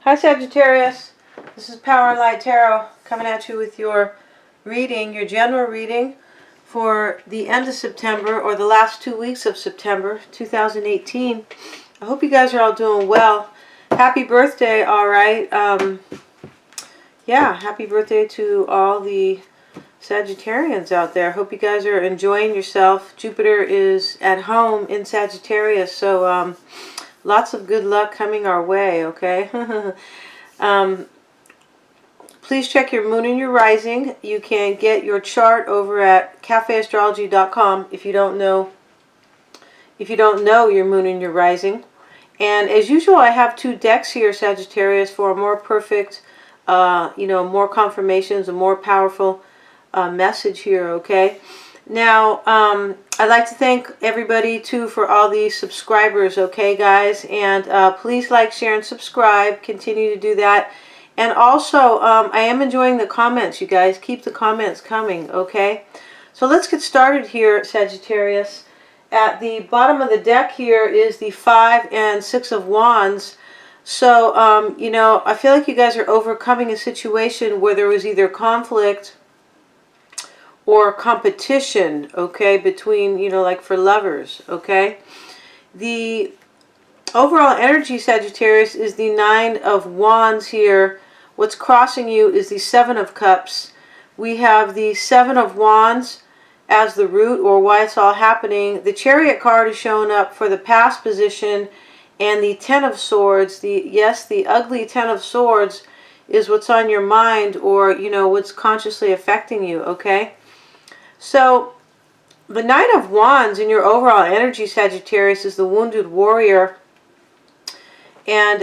Hi Sagittarius, this is Power and Light Tarot coming at you with your reading, your general reading for the end of September or the last 2 weeks of September 2018. I hope you guys are all doing well. Happy birthday, alright. Yeah, happy birthday to all the Sagittarians out there. Hope you guys are enjoying yourself. Jupiter is at home in Sagittarius, so lots of good luck coming our way, okay? Please check your moon and your rising. You can get your chart over at cafeastrology.com if you don't know your moon and your rising. And as usual, I have 2 decks here, Sagittarius, for a more perfect, more confirmations, a more powerful message here, okay? Now, I'd like to thank everybody, too, for all the subscribers, okay, guys? And please like, share, and subscribe. Continue to do that. And also, I am enjoying the comments, you guys. Keep the comments coming, okay? So let's get started here, Sagittarius. At the bottom of the deck here is the 5 and 6 of Wands. So, I feel like you guys are overcoming a situation where there was either conflict or competition, okay, between, like for lovers, okay? The overall energy, Sagittarius, is the 9 of Wands here. What's crossing you is the 7 of Cups. We have the 7 of Wands as the root, or why it's all happening. The Chariot card is showing up for the past position, and the 10 of Swords, the ugly 10 of Swords, is what's on your mind, or, what's consciously affecting you, okay? So, the Knight of Wands in your overall energy, Sagittarius, is the wounded warrior. And,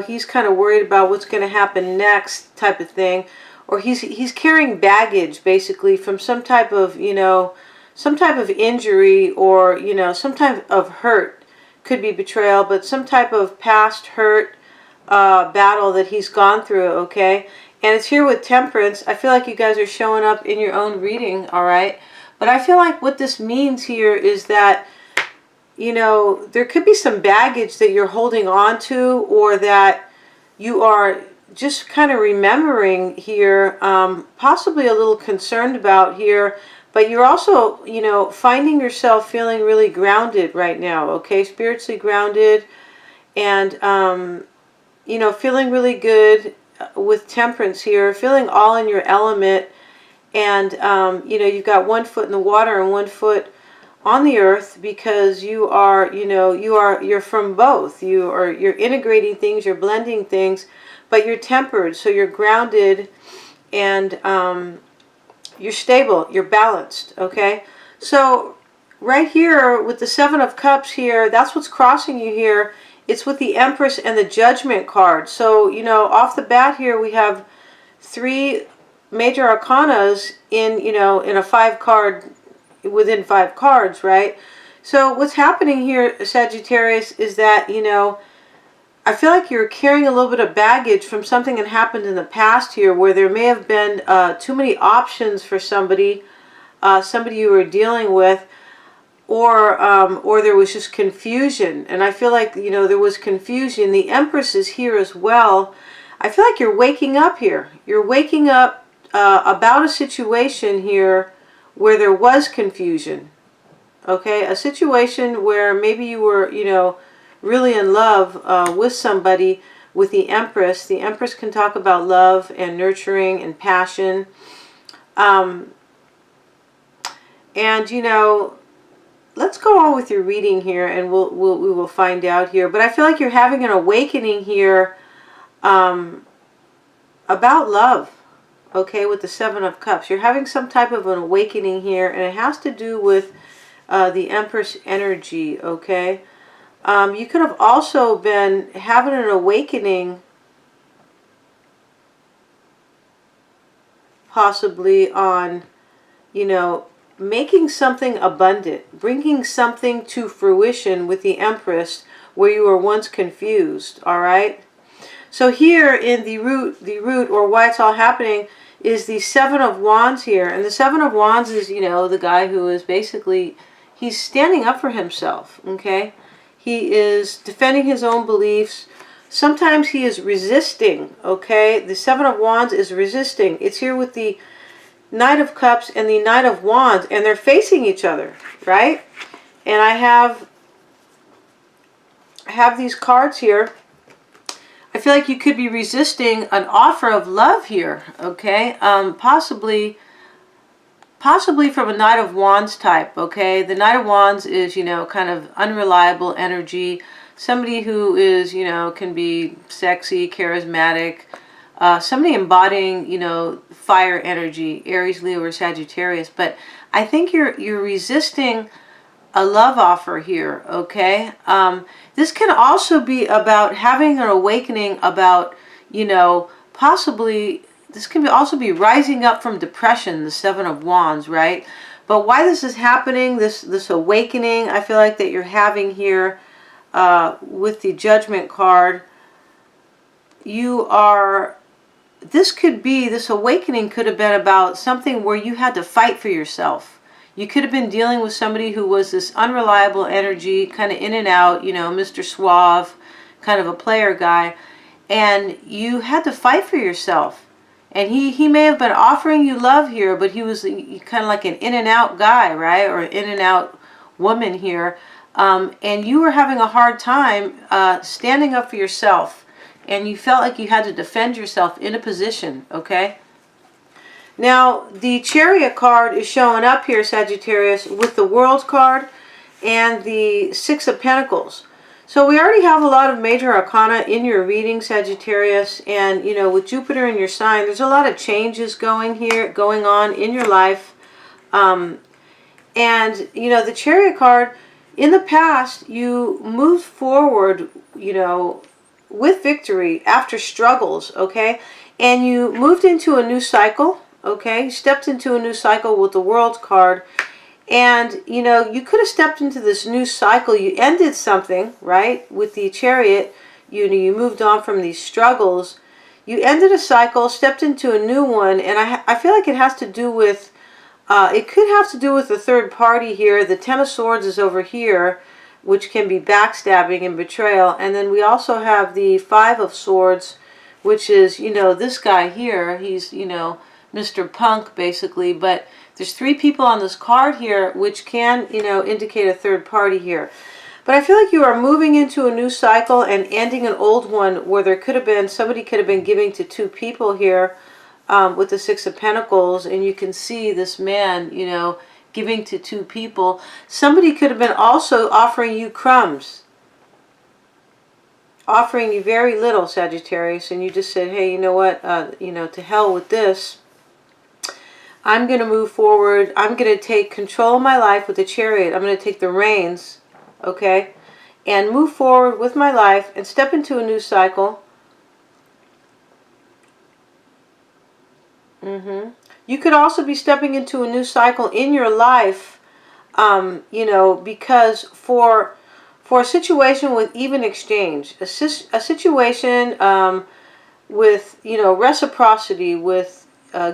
he's kind of worried about what's going to happen next type of thing. Or he's carrying baggage, basically, from some type of, injury or, some type of hurt. Could be betrayal, but some type of past hurt battle that he's gone through, okay? And it's here with Temperance. I feel like you guys are showing up in your own reading, all right? But I feel like what this means here is that, there could be some baggage that you're holding on to, or that you are just kind of remembering here, possibly a little concerned about here. But you're also, finding yourself feeling really grounded right now, okay? Spiritually grounded and, feeling really good with Temperance here, feeling all in your element. And, you've got 1 foot in the water and 1 foot on the earth, because you are, you're from both. You're integrating things, you're blending things, but you're tempered, so you're grounded and you're stable, you're balanced, okay? So right here with the 7 of Cups here, that's what's crossing you here. It's with the Empress and the Judgment card. So, off the bat here we have 3 major arcanas in, in a 5 card, within 5 cards, right? So what's happening here, Sagittarius, is that, I feel like you're carrying a little bit of baggage from something that happened in the past here, where there may have been too many options for somebody you were dealing with, or there was just confusion. And I feel like, there was confusion. The Empress is here as well. I feel like you're waking up here. You're waking up about a situation here where there was confusion, okay? A situation where maybe you were, really in love with somebody, with the Empress. The Empress can talk about love and nurturing and passion. And, let's go on with your reading here, and we will find out here. But I feel like you're having an awakening here about love. Okay, with the 7 of Cups. You're having some type of an awakening here, and it has to do with the Empress energy, okay? You could have also been having an awakening possibly on, making something abundant, bringing something to fruition with the Empress where you were once confused, all right? So here in the root, or why it's all happening, is the 7 of Wands here. And the 7 of Wands is, the guy who is basically, he's standing up for himself, okay? He is defending his own beliefs. Sometimes he is resisting, okay? The Seven of Wands is resisting. It's here with the Knight of Cups and the Knight of Wands, and they're facing each other, right? And I have these cards here. I feel like you could be resisting an offer of love here, okay? Possibly from a Knight of Wands type, okay? The Knight of Wands is, you know, kind of unreliable energy. Somebody who is, you know, can be sexy, charismatic. Somebody embodying, you know, fire energy, Aries, Leo, or Sagittarius. But I think you're resisting a love offer here, okay? This can also be about having an awakening about, you know, possibly, this can also be rising up from depression, the Seven of Wands, right? But why this is happening, this awakening, I feel like that you're having here with the Judgment card, this awakening could have been about something where you had to fight for yourself. You could have been dealing with somebody who was this unreliable energy, kind of in and out, you know, Mr. Suave, kind of a player guy, and you had to fight for yourself. And he may have been offering you love here, but he was kind of like an in and out guy, right? Or an in and out woman here. And you were having a hard time standing up for yourself. And you felt like you had to defend yourself in a position, okay? Now, the Chariot card is showing up here, Sagittarius, with the World card and the Six of Pentacles. So we already have a lot of major arcana in your reading, Sagittarius, and, you know, with Jupiter in your sign, there's a lot of changes going on in your life. And, you know, the Chariot card, in the past, you moved forward, you know, with victory after struggles, okay? And you moved into a new cycle, okay? You stepped into a new cycle with the World card. And, you know, you could have stepped into this new cycle. You ended something, right? With the Chariot, you moved on from these struggles. You ended a cycle, stepped into a new one. And I feel like it has to do with, it could have to do with the third party here. The Ten of Swords is over here, which can be backstabbing and betrayal. And then we also have the Five of Swords, which is, you know, this guy here. He's, you know, Mr. Punk, basically. But there's three people on this card here, which can, you know, indicate a third party here. But I feel like you are moving into a new cycle and ending an old one where there could have been, somebody could have been giving to two people here with the Six of Pentacles. And you can see this man, you know, giving to two people. Somebody could have been also offering you crumbs. Offering you very little, Sagittarius. And you just said, hey, you know what, you know, to hell with this. I'm going to move forward. I'm going to take control of my life with the Chariot. I'm going to take the reins, okay, and move forward with my life and step into a new cycle. You could also be stepping into a new cycle in your life, you know, because for a situation with even exchange, a situation with, you know, reciprocity, with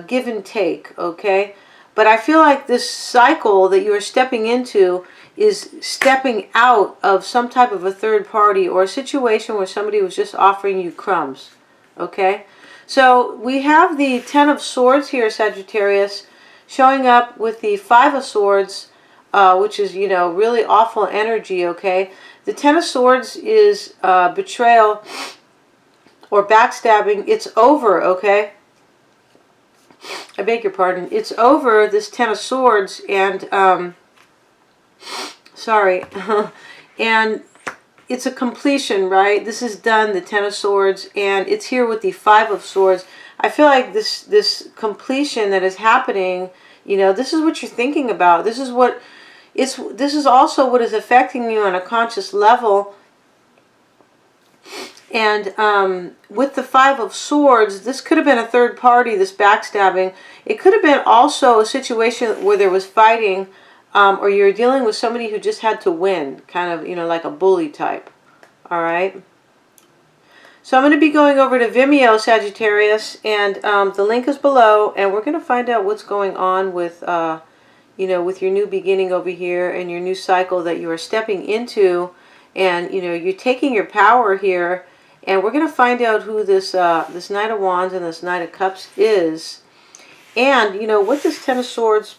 give and take, okay? But I feel like this cycle that you are stepping into is stepping out of some type of a third party or a situation where somebody was just offering you crumbs, okay? So we have the Ten of Swords here, Sagittarius, showing up with the Five of Swords, which is, you know, really awful energy, okay? The Ten of Swords is betrayal or backstabbing. It's over, okay? I beg your pardon. It's over, this Ten of Swords, and, sorry, and it's a completion, right? This is done, the Ten of Swords, and it's here with the Five of Swords. I feel like this completion that is happening, you know, this is what you're thinking about. This is what, this is also what is affecting you on a conscious level. And with the Five of Swords, this could have been a third party, this backstabbing. It could have been also a situation where there was fighting, or you're dealing with somebody who just had to win, kind of, you know, like a bully type. All right. So I'm going to be going over to Vimeo, Sagittarius, and the link is below, and we're going to find out what's going on with, you know, with your new beginning over here and your new cycle that you are stepping into. And, you know, you're taking your power here And we're going to find out who this this Knight of Wands and this Knight of Cups is. And, you know, what this Ten of Swords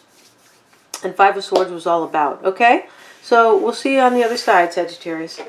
and Five of Swords was all about, okay? So we'll see you on the other side, Sagittarius.